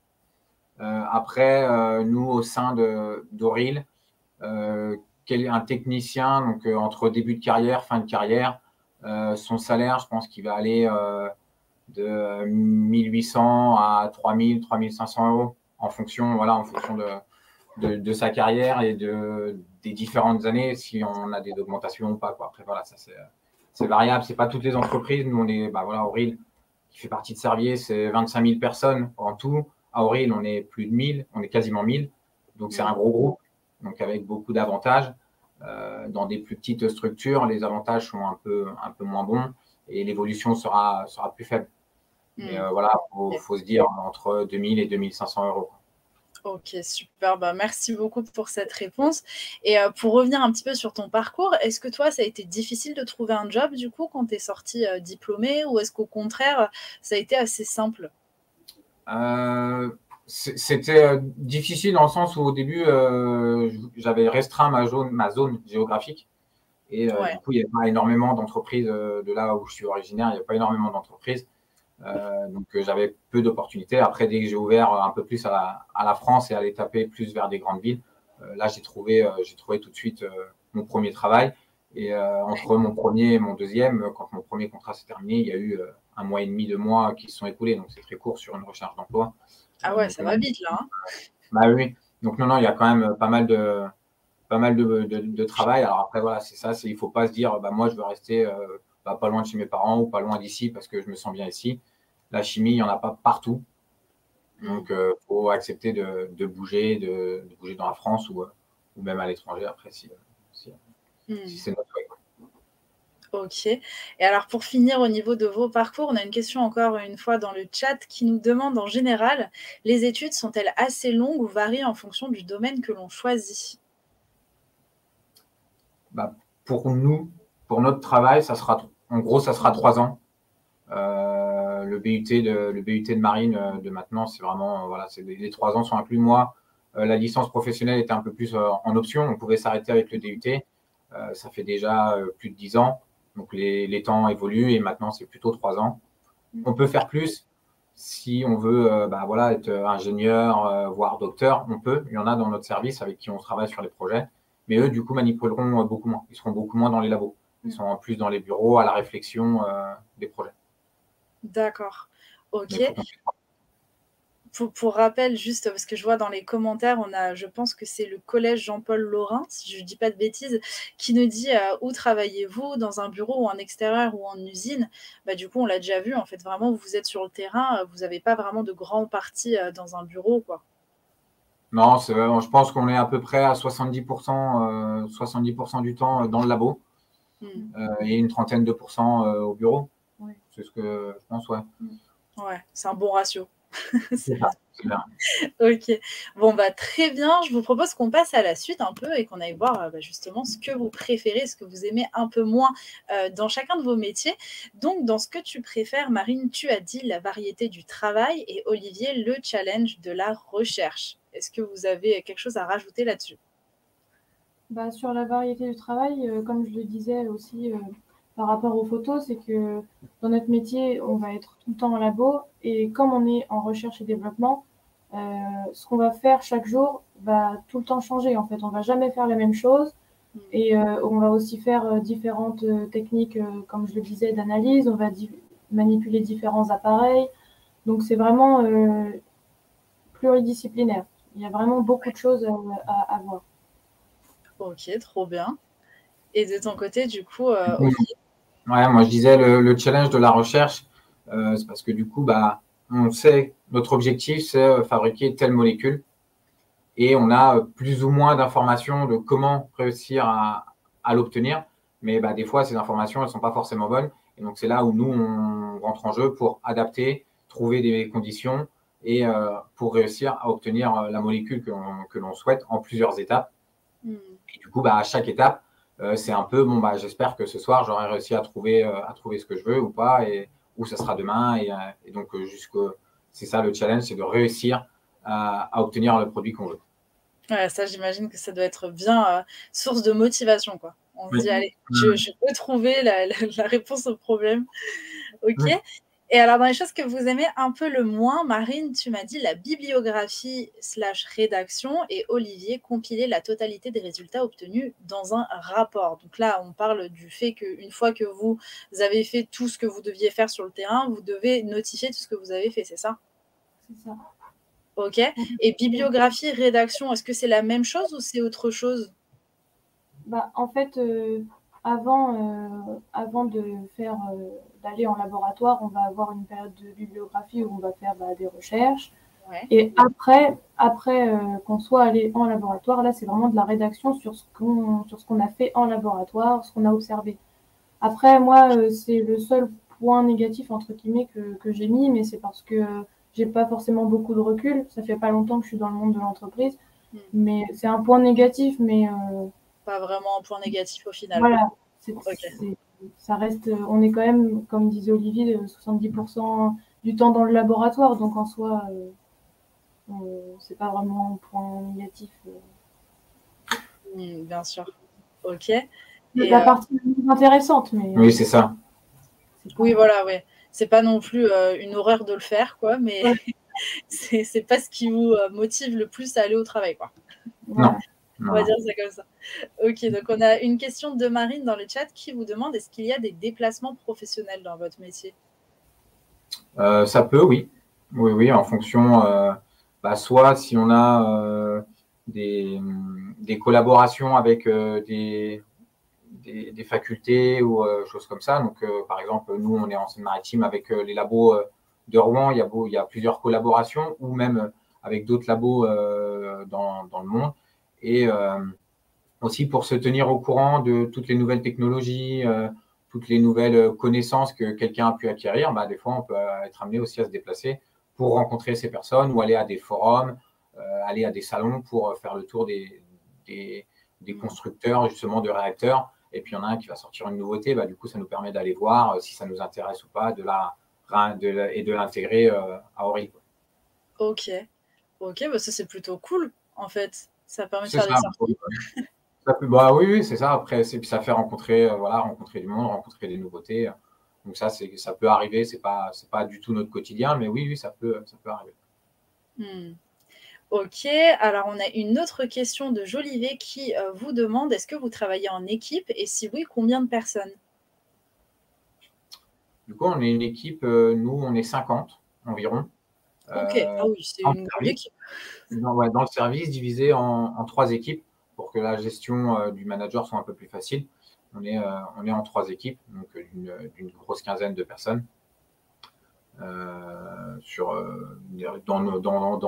Après, nous, au sein d'Auril, un technicien, donc entre début de carrière, fin de carrière, son salaire, je pense qu'il va aller de 1800 à 3000, 3500 euros en fonction, voilà, en fonction de sa carrière et des différentes années, si on a des augmentations ou pas, quoi. Après, voilà, ça c'est variable. C'est pas toutes les entreprises. Nous, on est, voilà, Auril, qui fait partie de Servier, c'est 25 000 personnes en tout. À Auril, on est plus de 1000, on est quasiment 1000. Donc, c'est un gros groupe, donc avec beaucoup d'avantages. Dans des plus petites structures, les avantages sont un peu moins bons et l'évolution sera plus faible. Mais voilà, faut se dire entre 2000 et 2500 euros. Ok, super. Merci beaucoup pour cette réponse. Et pour revenir un petit peu sur ton parcours, est-ce que toi, ça a été difficile de trouver un job du coup quand tu es sorti diplômé, ou est-ce qu'au contraire, ça a été assez simple? C'était difficile dans le sens où au début, j'avais restreint ma zone géographique. Et du coup, il n'y avait pas énormément d'entreprises de là où je suis originaire, il n'y a pas énormément d'entreprises. Donc, j'avais peu d'opportunités. Après, dès que j'ai ouvert un peu plus à la France et aller taper plus vers des grandes villes, là, j'ai trouvé tout de suite mon premier travail. Et entre mon premier et mon deuxième, quand mon premier contrat s'est terminé, il y a eu 1 mois et demi, 2 mois qui se sont écoulés. Donc, c'est très court sur une recherche d'emploi. Ah ouais, ça va vite là. Bah oui. Donc, non, il y a quand même pas mal de travail. Alors après, voilà, c'est ça. Il ne faut pas se dire, moi, je veux rester pas loin de chez mes parents ou pas loin d'ici parce que je me sens bien ici. La chimie, il n'y en a pas partout. Donc, faut accepter de bouger, de bouger dans la France ou même à l'étranger après si c'est notre choix. Ok. Et alors, pour finir, au niveau de vos parcours, on a une question encore une fois dans le chat qui nous demande en général, les études sont-elles assez longues ou varient en fonction du domaine que l'on choisit? Pour nous, pour notre travail, ça sera 3 ans. Le BUT de marine de maintenant, c'est vraiment, voilà, les 3 ans sont inclus. Moi, la licence professionnelle était un peu plus en option. On pouvait s'arrêter avec le DUT. Ça fait déjà plus de 10 ans. Donc, les temps évoluent et maintenant, c'est plutôt 3 ans. On peut faire plus si on veut voilà, être ingénieur, voire docteur. On peut. Il y en a dans notre service avec qui on travaille sur les projets. Mais eux, du coup, manipuleront beaucoup moins. Ils seront beaucoup moins dans les labos. Ils sont en plus dans les bureaux, à la réflexion des projets. D'accord. Ok. Pour rappel, juste parce que je vois dans les commentaires, je pense que c'est le collège Jean-Paul Laurin, si je ne dis pas de bêtises, qui nous dit où travaillez-vous, dans un bureau ou en extérieur ou en usine. Du coup, on l'a déjà vu, en fait, vraiment, vous êtes sur le terrain, vous n'avez pas vraiment de grande partie dans un bureau, quoi. Non, je pense qu'on est à peu près à 70% du temps dans le labo et une trentaine de pourcents au bureau. Ouais. C'est ce que je pense, ouais. Ouais, c'est un bon ratio. C'est ça, c'est bien. Ok, bon très bien, je vous propose qu'on passe à la suite un peu et qu'on aille voir justement ce que vous préférez, ce que vous aimez un peu moins dans chacun de vos métiers. Donc dans ce que tu préfères, Marine, tu as dit la variété du travail et Olivier, le challenge de la recherche. Est-ce que vous avez quelque chose à rajouter là-dessus? Sur la variété du travail, comme je le disais aussi par rapport aux photos, c'est que dans notre métier, on va être tout le temps en labo et comme on est en recherche et développement, ce qu'on va faire chaque jour va tout le temps changer. En fait, on va jamais faire la même chose et on va aussi faire différentes techniques, comme je le disais, d'analyse. On va manipuler différents appareils. Donc, c'est vraiment pluridisciplinaire. Il y a vraiment beaucoup de choses à voir. Ok, trop bien. Et de ton côté, du coup, Olivier? Ouais, moi je disais le challenge de la recherche, c'est parce que du coup, on sait notre objectif, c'est fabriquer telle molécule et on a plus ou moins d'informations de comment réussir à l'obtenir. Mais des fois, ces informations, elles ne sont pas forcément bonnes. Et donc, c'est là où nous, on rentre en jeu pour adapter, trouver des conditions et pour réussir à obtenir la molécule que l'on souhaite en plusieurs étapes. Et du coup, à chaque étape, c'est un peu, j'espère que ce soir, j'aurai réussi à trouver ce que je veux ou pas, ou ça sera demain. Et donc, c'est ça le challenge, c'est de réussir à obtenir le produit qu'on veut. Ouais, ça, j'imagine que ça doit être bien source de motivation, quoi. On se dit, allez, je peux trouver la réponse au problème. Ok. Oui. Et alors, dans les choses que vous aimez un peu le moins, Marine, tu m'as dit la bibliographie/rédaction et Olivier, compiler la totalité des résultats obtenus dans un rapport. Donc là, on parle du fait qu'une fois que vous avez fait tout ce que vous deviez faire sur le terrain, vous devez notifier tout ce que vous avez fait, c'est ça? C'est ça. Ok. Et bibliographie, rédaction, est-ce que c'est la même chose ou c'est autre chose? En fait, avant de faire d'aller en laboratoire, on va avoir une période de bibliographie où on va faire des recherches. Ouais. Et après qu'on soit allé en laboratoire, là, c'est vraiment de la rédaction sur ce qu'on a fait en laboratoire, ce qu'on a observé. Après, moi, c'est le seul point négatif, entre guillemets, que j'ai mis, mais c'est parce que j'ai pas forcément beaucoup de recul. Ça fait pas longtemps que je suis dans le monde de l'entreprise. Mais c'est un point négatif, mais pas vraiment un point négatif au final. Voilà, Okay. Ça reste, on est quand même, comme disait Olivier, 70% du temps dans le laboratoire, donc en soi, c'est pas vraiment un point négatif. Bien sûr. Ok. La partie intéressante, mais. Oui, c'est ça. Oui, voilà, ouais. C'est pas non plus une horreur de le faire, quoi, mais ouais. c'est pas ce qui vous motive le plus à aller au travail, quoi. Non. On va dire ça comme ça. Ok, donc on a une question de Marine dans le chat qui vous demande est-ce qu'il y a des déplacements professionnels dans votre métier? Ça peut, oui. Oui, en fonction, soit si on a des collaborations avec des facultés ou choses comme ça. Donc, par exemple, nous, on est en Seine-Maritime avec les labos de Rouen. Il y a plusieurs collaborations ou même avec d'autres labos dans le monde. Et aussi pour se tenir au courant de toutes les nouvelles technologies, toutes les nouvelles connaissances que quelqu'un a pu acquérir, des fois, on peut être amené aussi à se déplacer pour rencontrer ces personnes ou aller à des forums, aller à des salons pour faire le tour des constructeurs, justement, de réacteurs. Et puis, il y en a un qui va sortir une nouveauté. Du coup, ça nous permet d'aller voir si ça nous intéresse ou pas et de l'intégrer à Ori. Ok, ça, c'est plutôt cool, en fait. Ça permet de faire des sorties. Oui, c'est ça. Après, ça fait rencontrer du monde, rencontrer des nouveautés. Donc ça peut arriver. C'est pas du tout notre quotidien, mais oui, ça peut arriver. Ok. Alors, on a une autre question de Jolivet qui vous demande est-ce que vous travaillez en équipe et si oui, combien de personnes? Du coup, on est une équipe. Nous, on est 50 environ. Ok. Ah oui, c'est une grande équipe. Dans le service, divisé en 3 équipes pour que la gestion du manager soit un peu plus facile. On est en 3 équipes, donc d'une grosse quinzaine de personnes dans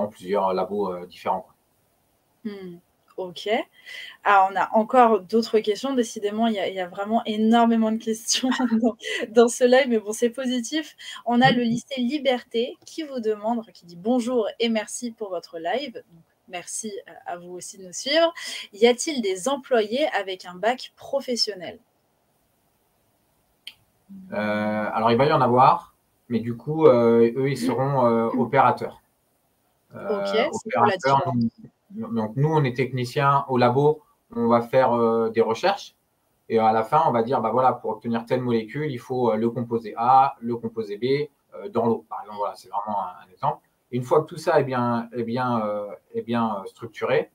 plusieurs labos différents. Ok. Alors, on a encore d'autres questions. Décidément, il y a vraiment énormément de questions dans ce live, mais bon, c'est positif. On a le lycée Liberté qui vous demande, qui dit bonjour et merci pour votre live. Donc, merci à vous aussi de nous suivre. Y a-t-il des employés avec un bac professionnel? Alors, il va y en avoir, mais du coup, eux, ils seront opérateurs. Ok, c'est quoi la différence? Donc, nous, on est techniciens au labo, on va faire des recherches. Et à la fin, on va dire, voilà, pour obtenir telle molécule, il faut le composé A, le composé B dans l'eau. Par exemple, voilà, c'est vraiment un exemple. Une fois que tout ça est bien structuré,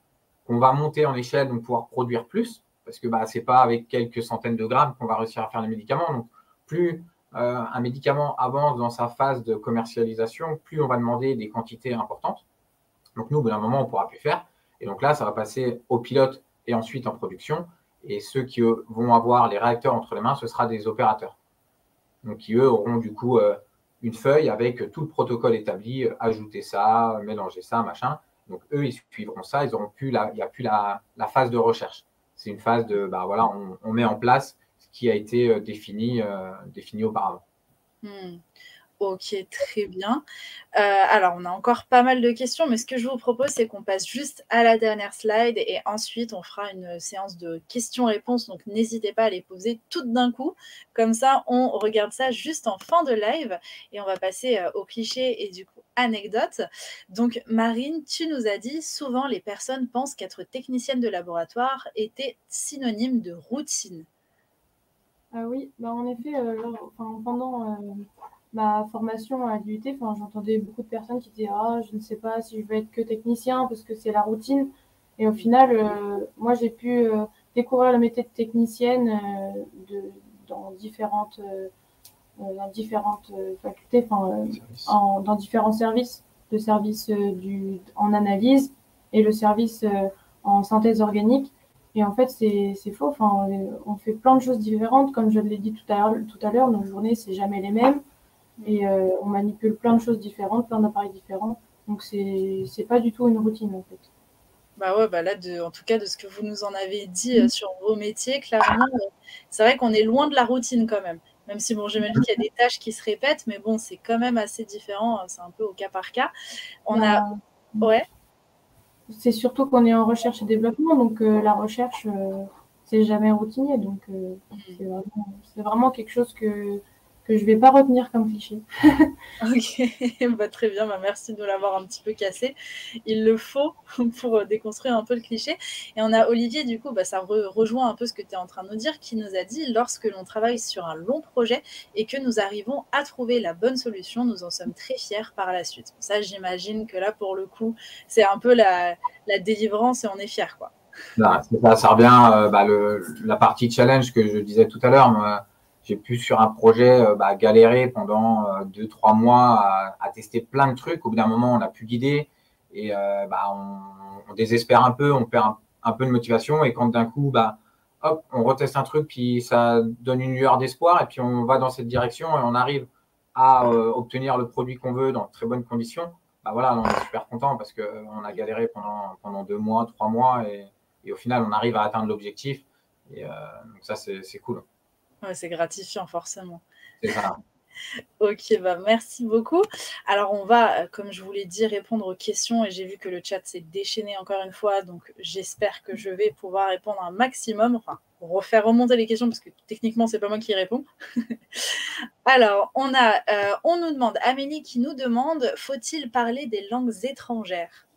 on va monter en échelle, donc pouvoir produire plus, parce que c'est pas avec quelques centaines de grammes qu'on va réussir à faire les médicaments. Donc, plus un médicament avance dans sa phase de commercialisation, plus on va demander des quantités importantes. Donc, nous, au bout d'un moment, on ne pourra plus faire. Et donc là, ça va passer au pilote et ensuite en production. Et ceux qui vont avoir les réacteurs entre les mains, ce sera des opérateurs. Donc, qui, eux, auront du coup une feuille avec tout le protocole établi, ajouter ça, mélanger ça, machin. Donc, eux, ils suivront ça. Il n'y a plus la phase de recherche. c'est une phase de, voilà, on met en place ce qui a été défini auparavant. Ok, très bien. Alors, on a encore pas mal de questions, mais ce que je vous propose, c'est qu'on passe juste à la dernière slide et ensuite, on fera une séance de questions-réponses. Donc, n'hésitez pas à les poser toutes d'un coup. Comme ça, on regarde ça juste en fin de live et on va passer aux clichés et du coup, anecdotes. Donc, Marine, tu nous as dit, souvent, les personnes pensent qu'être technicienne de laboratoire était synonyme de routine. Ah oui, en effet, pendant ma formation à l'IUT, j'entendais beaucoup de personnes qui disaient ah, je ne sais pas si je vais être que technicien parce que c'est la routine. Et au final, moi, j'ai pu découvrir le métier de technicienne dans différentes facultés, dans différents services, le service en analyse et le service en synthèse organique. Et en fait, c'est faux. On fait plein de choses différentes. Comme je l'ai dit tout à l'heure, nos journées, c'est jamais les mêmes. Et on manipule plein de choses différentes, plein d'appareils différents. Donc, c'est pas du tout une routine, en fait. Bah ouais, là, en tout cas, de ce que vous nous en avez dit sur vos métiers, clairement, c'est vrai qu'on est loin de la routine quand même. Même si, bon, j'imagine qu'il y a des tâches qui se répètent, mais bon, c'est quand même assez différent. C'est un peu au cas par cas. Ouais. C'est surtout qu'on est en recherche et développement, donc la recherche, c'est jamais routinier. Donc, c'est vraiment quelque chose que je vais pas retenir comme cliché. Ok, très bien, merci de nous l'avoir un petit peu cassé. Il le faut pour déconstruire un peu le cliché. Et on a Olivier, du coup, ça rejoint un peu ce que tu es en train de nous dire, qui nous a dit, lorsque l'on travaille sur un long projet et que nous arrivons à trouver la bonne solution, nous en sommes très fiers par la suite. Ça, j'imagine que là, pour le coup, c'est un peu la délivrance et on est fiers, quoi. Ça revient la partie challenge que je disais tout à l'heure. J'ai pu sur un projet galérer pendant 2-3 mois à tester plein de trucs. Au bout d'un moment, on n'a plus d'idées et on désespère un peu, on perd un peu de motivation. Et quand d'un coup, hop, on reteste un truc, puis ça donne une lueur d'espoir et puis on va dans cette direction et on arrive à obtenir le produit qu'on veut dans de très bonnes conditions. Voilà, on est super content parce qu'on a galéré pendant 2 mois, 3 mois et au final, on arrive à atteindre l'objectif. Et donc ça, c'est cool. Ouais, c'est gratifiant, forcément. C'est ça. Ok, merci beaucoup. Alors, on va, comme je vous l'ai dit, répondre aux questions et j'ai vu que le chat s'est déchaîné encore une fois, donc j'espère que je vais pouvoir répondre un maximum, enfin, refaire remonter les questions parce que techniquement, c'est pas moi qui réponds. Alors, on nous demande, Amélie qui nous demande, faut-il parler des langues étrangères?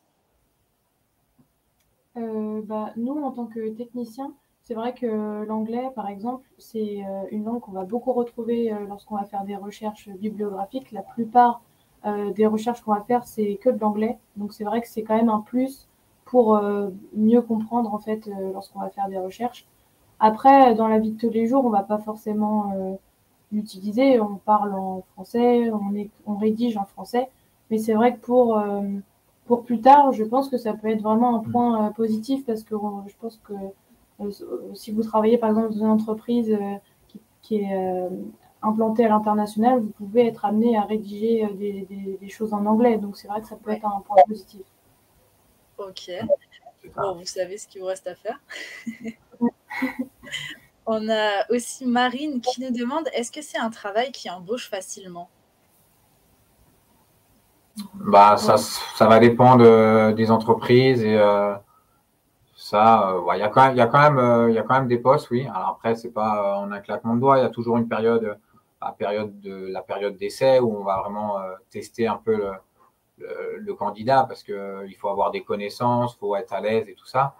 Nous, en tant que techniciens, c'est vrai que l'anglais, par exemple, c'est une langue qu'on va beaucoup retrouver lorsqu'on va faire des recherches bibliographiques. La plupart des recherches qu'on va faire, c'est que de l'anglais. Donc, c'est vrai que c'est quand même un plus pour mieux comprendre, en fait, lorsqu'on va faire des recherches. Après, dans la vie de tous les jours, on va pas forcément l'utiliser. On parle en français, on rédige en français. Mais c'est vrai que pour plus tard, je pense que ça peut être vraiment un point positif parce que je pense que si vous travaillez par exemple dans une entreprise qui est implantée à l'international, vous pouvez être amené à rédiger des choses en anglais. Donc c'est vrai que ça peut être un point positif. Ok. Bon, vous savez ce qu'il vous reste à faire. On a aussi Marine qui nous demande, est-ce que c'est un travail qui embauche facilement? Ça va dépendre des entreprises et il y a quand même des postes, oui. Alors après, c'est pas en un claquement de doigts. Il y a toujours une période, la période d'essai où on va vraiment tester un peu le candidat parce qu'il faut avoir des connaissances, il faut être à l'aise et tout ça.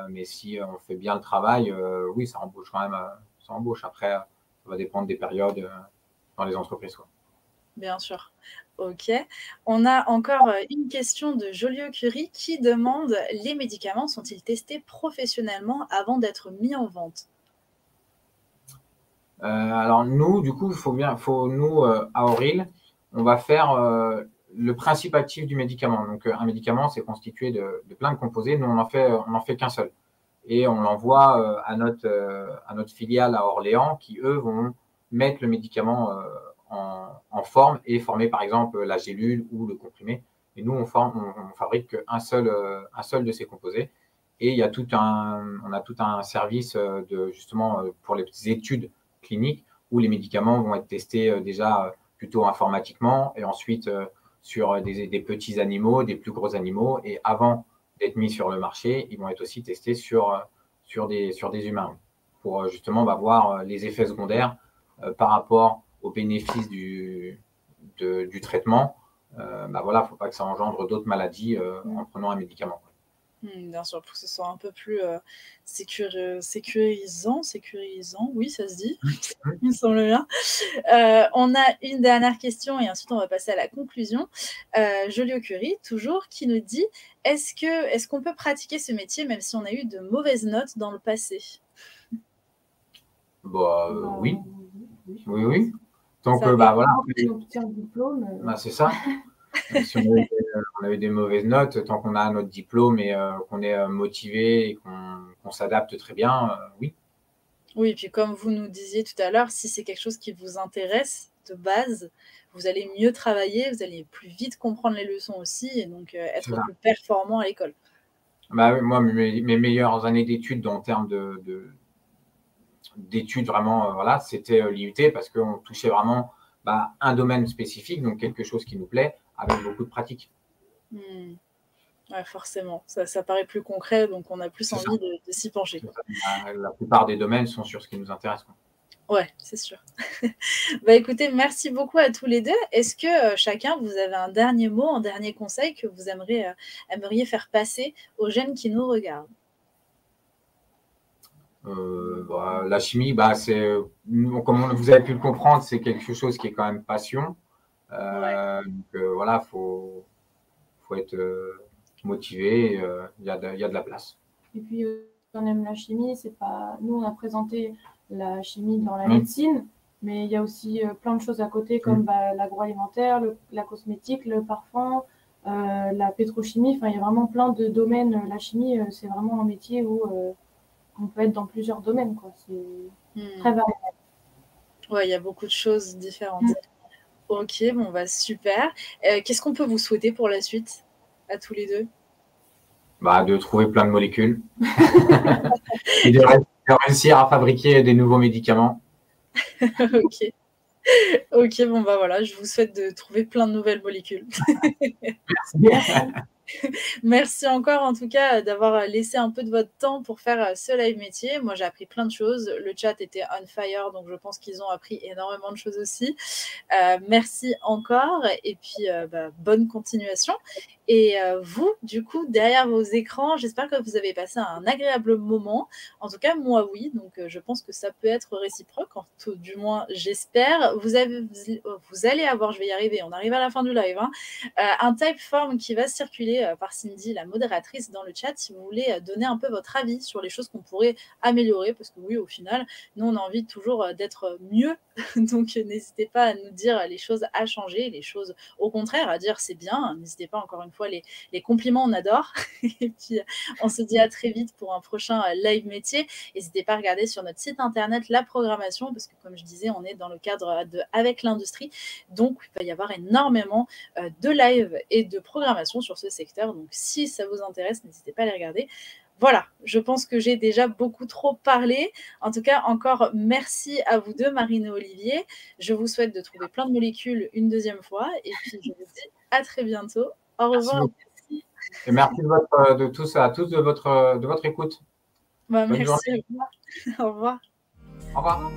Mais si on fait bien le travail, oui, ça embauche quand même. Ça embauche. Après, ça va dépendre des périodes dans les entreprises, quoi. Bien sûr. Ok. On a encore une question de Joliot-Curie qui demande, les médicaments sont-ils testés professionnellement avant d'être mis en vente? Alors nous, du coup, nous, à Auril, on va faire le principe actif du médicament. Donc un médicament, c'est constitué de plein de composés. Nous, on en fait qu'un seul. Et on l'envoie à notre filiale à Orléans qui, eux, vont mettre le médicament en forme et former, par exemple, la gélule ou le comprimé. Et nous, on fabrique un seul de ces composés. Et il y a on a tout un service justement pour les études cliniques où les médicaments vont être testés déjà plutôt informatiquement et ensuite sur des petits animaux, des plus gros animaux. Et avant d'être mis sur le marché, ils vont être aussi testés sur des humains pour justement voir les effets secondaires par rapport aux bénéfices du traitement. Voilà, il ne faut pas que ça engendre d'autres maladies en prenant un médicament. Bien sûr, pour que ce soit un peu plus sécurisant, oui, ça se dit, il me semble bien. On a une dernière question et ensuite on va passer à la conclusion. Joliot-Curie, toujours, qui nous dit est-ce qu'on peut pratiquer ce métier même si on a eu de mauvaises notes dans le passé? Oui. Oui. Donc, Ça voilà. On obtient le diplôme. C'est ça. Si on a eu des mauvaises notes, tant qu'on a notre diplôme et qu'on est motivé et qu'on s'adapte très bien, oui. Oui, et puis comme vous nous disiez tout à l'heure, si c'est quelque chose qui vous intéresse de base, vous allez mieux travailler, vous allez plus vite comprendre les leçons aussi et donc être plus performant à l'école. Moi, mes meilleures années d'études en termes d'études vraiment, voilà, c'était l'IUT parce qu'on touchait vraiment un domaine spécifique, donc quelque chose qui nous plaît, avec beaucoup de pratique. Ouais, forcément, ça paraît plus concret, donc on a plus envie de s'y pencher. La plupart des domaines sont sur ce qui nous intéresse, quoi. Ouais, c'est sûr. Écoutez, merci beaucoup à tous les deux. Est-ce que chacun, vous avez un dernier mot, un dernier conseil que vous aimeriez faire passer aux jeunes qui nous regardent? La chimie, comme vous avez pu le comprendre, c'est quelque chose qui est quand même passion. Donc voilà, faut être motivé. Il y a de la place. Et puis, on aime la chimie. C'est pas nous, on a présenté la chimie dans la médecine, mais il y a aussi plein de choses à côté comme l'agroalimentaire, la cosmétique, le parfum, la pétrochimie. Enfin, il y a vraiment plein de domaines. La chimie, c'est vraiment un métier où on peut être dans plusieurs domaines, quoi. C'est très varié. Ouais, il y a beaucoup de choses différentes. Ok, super. Qu'est-ce qu'on peut vous souhaiter pour la suite à tous les deux? De trouver plein de molécules et de réussir à fabriquer des nouveaux médicaments. Ok, voilà, je vous souhaite de trouver plein de nouvelles molécules. Merci. Merci encore en tout cas d'avoir laissé un peu de votre temps pour faire ce live métier. Moi, j'ai appris plein de choses. Le chat était on fire, donc je pense qu'ils ont appris énormément de choses aussi. Merci encore et puis bonne continuation. Et vous, du coup, derrière vos écrans, j'espère que vous avez passé un agréable moment. En tout cas, moi, oui. Donc, je pense que ça peut être réciproque. Du moins, j'espère. Vous allez avoir, je vais y arriver, on arrive à la fin du live, un typeform qui va circuler par Cindy, la modératrice, dans le chat, si vous voulez donner un peu votre avis sur les choses qu'on pourrait améliorer. Parce que oui, au final, nous, on a envie toujours d'être mieux. Donc, n'hésitez pas à nous dire les choses à changer, les choses au contraire à dire c'est bien. N'hésitez pas, encore une fois, les compliments, on adore. Et puis, on se dit à très vite pour un prochain live métier. N'hésitez pas à regarder sur notre site internet la programmation, parce que comme je disais, on est dans le cadre de Avec l'industrie. Donc, il va y avoir énormément de live et de programmation sur ce secteur. Donc, si ça vous intéresse, n'hésitez pas à les regarder. Voilà, je pense que j'ai déjà beaucoup trop parlé. En tout cas, encore merci à vous deux, Marine et Olivier. Je vous souhaite de trouver plein de molécules une deuxième fois. Et puis, je vous dis à très bientôt. Au revoir. Merci. Et merci à tous de votre écoute. Merci. Au revoir. Au revoir.